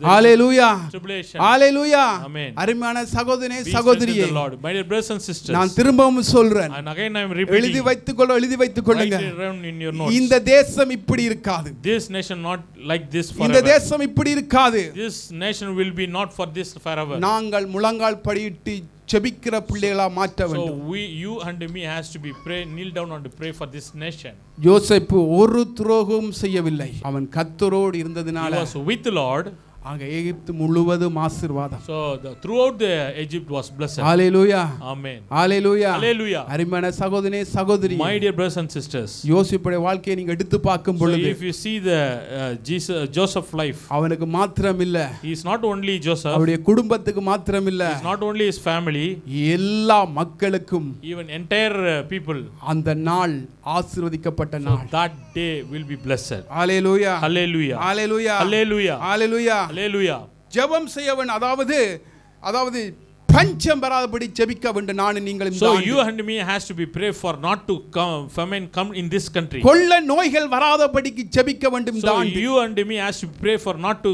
hallelujah, tribulation. Hallelujah. Amen. அருமையான சகோதரனே Be சகோதரியே, strengthened in the Lord. My dear brothers and sisters, நான் திரும்பவும் சொல்றேன், and again I am எழுதி repeating, வைத்துக் கொள்ளுங்க. write it down in your notes. இந்த தேசம் இப்படி இருக்காது. This nation not like this இந்த forever. தேசம் இப்படி இருக்காது. This nation will be not for this forever. நாங்கள் முழங்கால் படியிட்டு ஜெபிக்கிற பிள்ளைகளா மாற்ற So வேண்டும். you and me has to be pray, kneel down and pray for this nation. யோசேப்பு ஒரு துரோகமும் செய்யவில்லை, அவன் கர்த்தரோடு He இருந்ததினால was with the Lord. ஆக எகிப்து முழுவதும் ஆசீர்வாதம். So throughout the Egypt was blessed. Hallelujah, Amen. ஹalleluya, Hallelujah. அருமையான சகோதரனே சகோதரி, My dear brothers and sisters, யோசேப்புடைய வாழ்க்கையை நீங்க எடுத்து பார்க்கும் so பொழுது, if you see the Joseph life, அவனுக்கு மாத்திரம் இல்ல, he is not only Joseph, அவருடைய குடும்பத்துக்கு மாத்திரம் இல்ல, he is not only his family, எல்லா மக்களுக்கும் even entire people, அந்த நாள் ஆசீர்வதிக்கப்பட்ட so நாள். that day will be blessed. Hallelujah, Hallelujah. Hallelujah, Hallelujah. Hallelujah. Hallelujah. ஜெபம் செய்யவன், அதாவது பஞ்சம் வராதபடி ஜெபிக்க வேண்டும். நானும் நீங்களும் So you and me has to be pray for not to famine come in this country. கொள்ள நோய்கள் வராதபடிக்கு ஜெபிக்க வேண்டும். So you and me has to pray for not to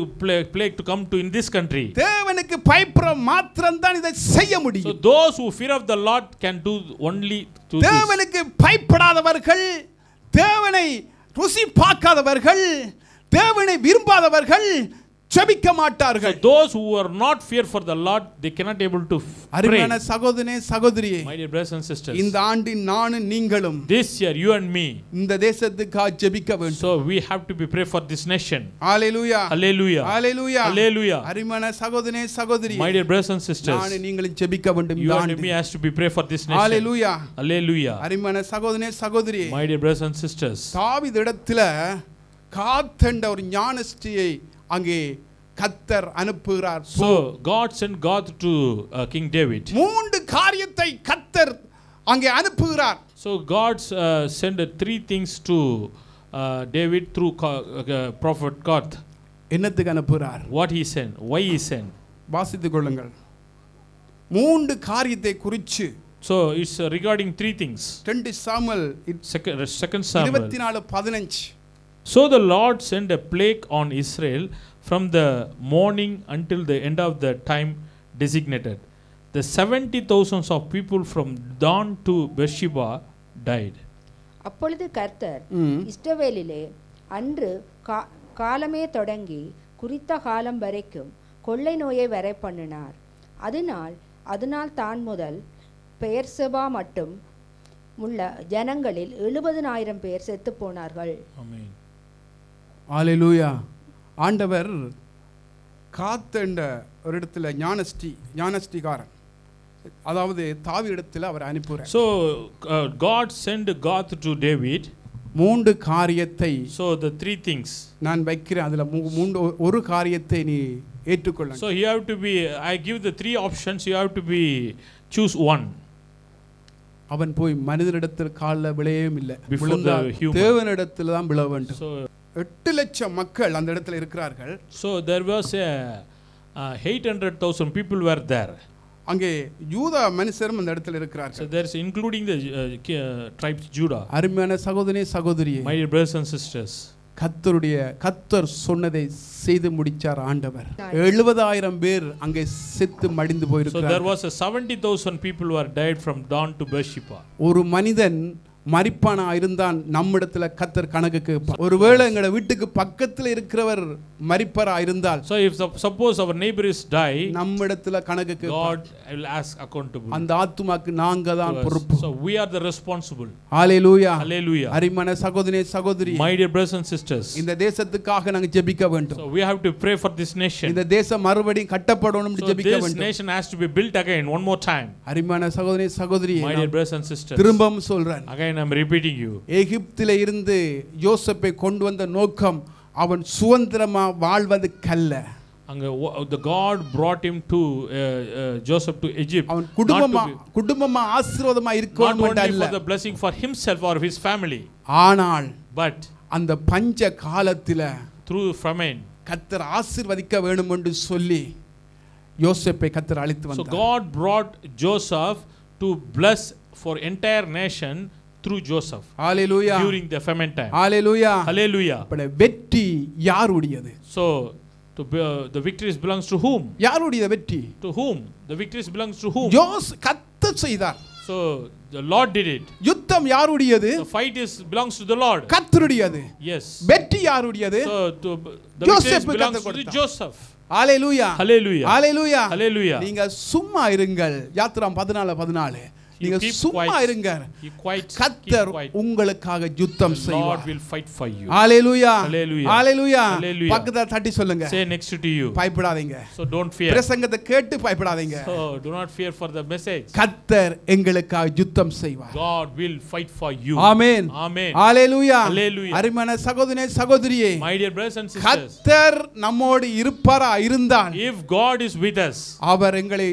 plague to come to in this country. தேவனுக்கு பயப்படுற மாத்திரம் தான் இதை செய்ய So முடியும். those who fear of the Lord can do only to this. தேவனுக்கு பயப்படாதவர்கள், தேவனை ருசி பார்க்காதவர்கள், தேவனை விரும்பாதவர்கள் ஜெபிக்க மாட்டார்கள். So those who are not fear for the Lord, they cannot able to pray. அருமையான சகோதரனே சகோதரியே, My dear brothers and sisters, இந்த ஆண்டின் நானும் நீங்களும் this year you and me, இந்த தேசத்துக்காக ஜெபிக்க வேண்டும். so we have to be pray for this nation. Hallelujah, Hallelujah. Hallelujah, Hallelujah. அருமையான சகோதரனே சகோதரியே, My dear brothers and sisters, நானும் நீங்களும் ஜெபிக்க வேண்டும். you இந்த and me ஆண்டு has to be pray for this nation. Hallelujah, Hallelujah. அருமையான சகோதரனே சகோதரியே, My dear brothers and sisters, தாவீது இடத்துல காத்தண்ட ஒரு ஞானஸ்தியை அங்கே கர்த்தர் அனுப்புகிறார். so God sent God to King David. மூன்று காரியத்தை கர்த்தர் அங்கே அனுப்புகிறார். So God sent three things to David through prophet God. என்னத்துக்கு அனுப்புகிறார்? What he sent, why he sent. வாசித்துக் கொள்ளுங்கள். மூன்று காரியத்தை குறித்து. So it's regarding three things. 2 Samuel Second Samuel. 24:15. So the Lord sent a plague on Israel from the morning until the end of the time designated. The 70,000 of people from Dan to Beersheba died. அப்பொழுது கர்த்தர் இஸ்ரவேலிலே அன்று காலமே தொடங்கி குறித்த காலம் வரைக்கும் கொள்ளை நோயை வரை பண்ணினார். அதனால் தான் முதல் பெயர்செபா மட்டும் உள்ள ஜனங்களில் 70,000 பேர் செத்து போனார்கள். Amen. ஹalleluya. ஆண்டவர் காத்தண்ட ஒரு இடத்துல ஞானஸ்திகாரன், அதாவது தாவீது இடத்துல அவர் அனுப்புகிறார். So God sent God to David. மூன்று காரியத்தை, so the three things நான் வைக்கிறேன், அதுல ஒரு காரியத்தை நீ ஏற்றுக்கொள்ள. So you have to be, I give the three options, you have to be choose one. அவன் போய் மனிதனிடத்தில் கால்ல விளையவும் இல்லை, தேவனிடத்தில் தான் விழ வேண்டும். So 8 லட்சம் மக்கள் அந்த இடத்துல இருக்கிறார்கள். So there was 800,000 people were there. அங்கே யூதா மனுஷரும் அந்த இடத்துல இருக்கிறார்கள். So there is including the tribes Judah. அருமையான சகோதரனே சகோதரியே, My dear brothers and sisters, கர்த்தர் சொன்னதை செய்து முடிச்சார் ஆண்டவர். 70,000 பேர் அங்கே செத்து மடிந்து So போயிருக்கிறார். there was a 70,000 people who are died from Dan to Beersheba. ஒரு மனிதன் மரிப்பானா இருந்தான் நம்மிடத்துல கர்த்தர் கணக்கு கேட்பார். ஒருவேளை எங்க வீட்டுக்கு பக்கத்துல இருக்கிறவர் மரிப்பரா இருந்தால், So if suppose our neighbor is die, நம்மிடத்துல கணக்கு கேட்பார். God will ask accountable. அந்த ஆத்துமாக்கு நாங்க தான் to us. பொறுப்பு. So we are the responsible. Hallelujah. Hallelujah. அரிமன சகோதரனே சகோதரி, My dear brothers and sisters, இந்த தேசத்துக்காக நாங்க ஜெபிக்க வேண்டும். so we have to pray for this nation. இந்த தேசம் மறுபடியும் கட்டப்படணும் என்று So ஜெபிக்க this வேண்டும். nation has to be built again one more time. அரிமன சகோதரனே சகோதரி, My dear brothers and sisters, திரும்பவும் சொல்றேன். again I'm repeating you. எகிப்திலே இருந்து யோசேப்பை கொண்டு வந்த நோக்கம் அவன் சுதந்திரமா வாழ்வது கல்ல. The God brought him to Joseph to Egypt. அவன் குடும்பமா ஆசீர்வாதமா Not இருக்கணும் only அல்ல. for the blessing for himself or his family, ஆனால் but அந்த பஞ்ச காலத்தில through famine. கர்த்தர் ஆசீர்வதிக்க வேண்டும் என்று சொல்லி யோசேப்பை கர்த்தர் அழைத்து So வந்தார். God brought Joseph to bless for entire nation through Joseph. Hallelujah. During the famine time. Hallelujah. Hallelujah. அப்ப வெற்றி யாருடையது? So the victories belongs to whom? யாருடைய வெற்றி? To whom? The victories belongs to whom? கர்த்தர் செய்தார். So the Lord did it. யுத்தம் யாருடையது? The fight belongs to the Lord. கர்த்தருடையது. Yes. வெற்றி யாருடையது? So the victories belongs to Joseph. Hallelujah. Hallelujah. Hallelujah. Hallelujah. நீங்க சும்மா இருங்கள். யாத்ராம் 14:14. நீங்க சும்மா இருங்க. கர்த்தர் உங்களுக்காக யுத்தம் செய்வார். Lord will fight for you. Hallelujah. Hallelujah. Hallelujah. Hallelujah. பக்கத்துல தட்டி சொல்லுங்க. Say next to you. பயப்படாதீங்க. So don't fear. பிரசங்கத்தை கேட்டு பயப்படாதீங்க. So do not fear for the message. கர்த்தர் எங்களுக்காக யுத்தம் செய்வார். God will fight for you. Amen. Amen. ஹalleluya. Hallelujah. அருமையான சகோதரனே சகோதரியே, My dear brothers and sisters, கர்த்தர் நம்மோடு இருப்பாரா இருந்தால், if God is with us, அவர் எங்களை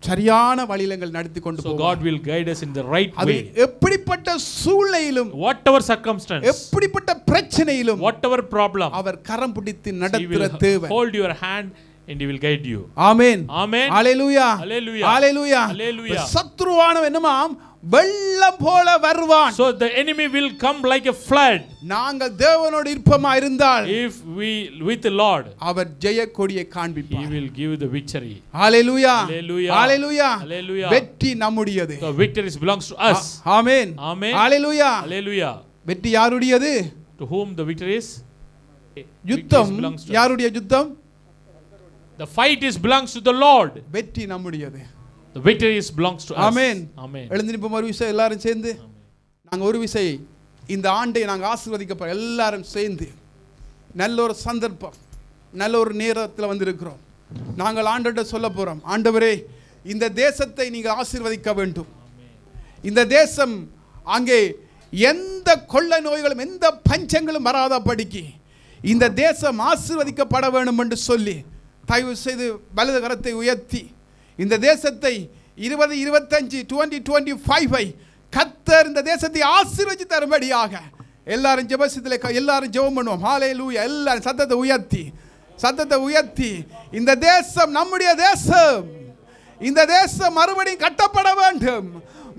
சரியான வழியில நடத்தி கொண்டு so போவார். God will guide us in the right அது way. எப்படிப்பட்ட சூழ்நிலையிலும், Whatever circumstance, எப்படிப்பட்ட பிரச்சனையிலும் whatever problem, அவர் கரம் பிடித்து He நடத்துற will தேவன். hold your hand and He will guide you. Amen. Amen. ஹalleluya. Hallelujah. ஹalleluya. Hallelujah. சத்ருவானவன் என்னமாம் வெள்ளம் போல வருவான். So the enemy will come like a flood. நாங்கள் தேவனோடு இருப்பமா இருந்தால், If we with the Lord, அவர் ஜெய கொடியை He காண்பிப்பார். will give the victory. Hallelujah. Hallelujah. Hallelujah. Hallelujah. வெற்றி நம்முடையது. The victory belongs to us. Amen. Amen. ஹalleluya. Hallelujah. வெற்றி யாருடையது? To whom the victory is? யுத்தம் Victories belongs to us. யாருடைய யுத்தம்? The fight belongs to the Lord. வெற்றி நம்முடையது. The victory belongs to us. Amen. Amen. எழுந்திருப்போம் ஒரு விஷயம் எல்லாரும் சேர்ந்து. நாங்க ஒரு விஷயம் இந்த ஆண்டை நாங்க ஆசீர்வதிக்கப்ப எல்லாரும் சேர்ந்து நல்ல ஒரு சந்தர்ப்பம், நல்ல ஒரு நேரத்தில் வந்திருக்கிறோம். நாங்கள் ஆண்டவர்கிட்ட சொல்ல போறோம், ஆண்டவரே இந்த தேசத்தை நீங்க ஆசீர்வதிக்க வேண்டும். இந்த தேசம் அங்கே எந்த கொள்ளை நோய்களும் எந்த பஞ்சங்களும் வராதபடிக்கு இந்த தேசம் ஆசீர்வதிக்கப்பட வேண்டும் என்று சொல்லி தயவு செய்து வலது கரத்தை உயர்த்தி இந்த தேசத்தை 2025 கர்த்தர் இந்த தேசத்தை ஆசீர்வதித்து தரும்படியாக எல்லாரும் ஜெபத்தில் எல்லாரும் ஜெபம் பண்ணுவோம். ஹalleluya. எல்லாரும் சத்தத்தை உயர்த்தி இந்த தேசம் நம்முடைய தேசம், இந்த தேசம் மறுபடியும் கட்டப்பட வேண்டும்.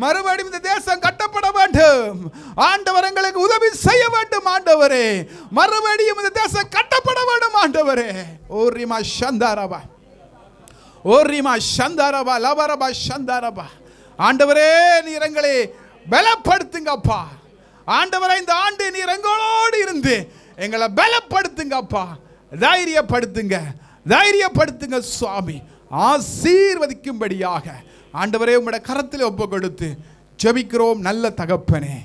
மறுபடியும் இந்த தேசம் கட்டப்பட வேண்டும். ஆண்டவர் எங்களுக்கு உதவி செய்ய வேண்டும். ஆண்டவரே மறுபடியும் இந்த தேசம் கட்டப்பட வேண்டும். ஆண்டவரே ஓரிமா சந்தாரபா, ஓரிமா சந்தாரபா, லபரபா சந்தாரபா. ஆண்டவரே நீர் எங்களை பலப்படுத்துங்கப்பா. ஆண்டவரே இந்த ஆண்டு நீர் எங்களோடு இருந்து எங்களை பலப்படுத்துங்கப்பா. தைரியப்படுத்துங்க சுவாமி. ஆசீர்வதிக்கும்படியாக ஆண்டவரே உம்முடைய கரத்தில் ஒப்பு கொடுத்து ஜெபிக்கிறோம் நல்ல தகப்பனே.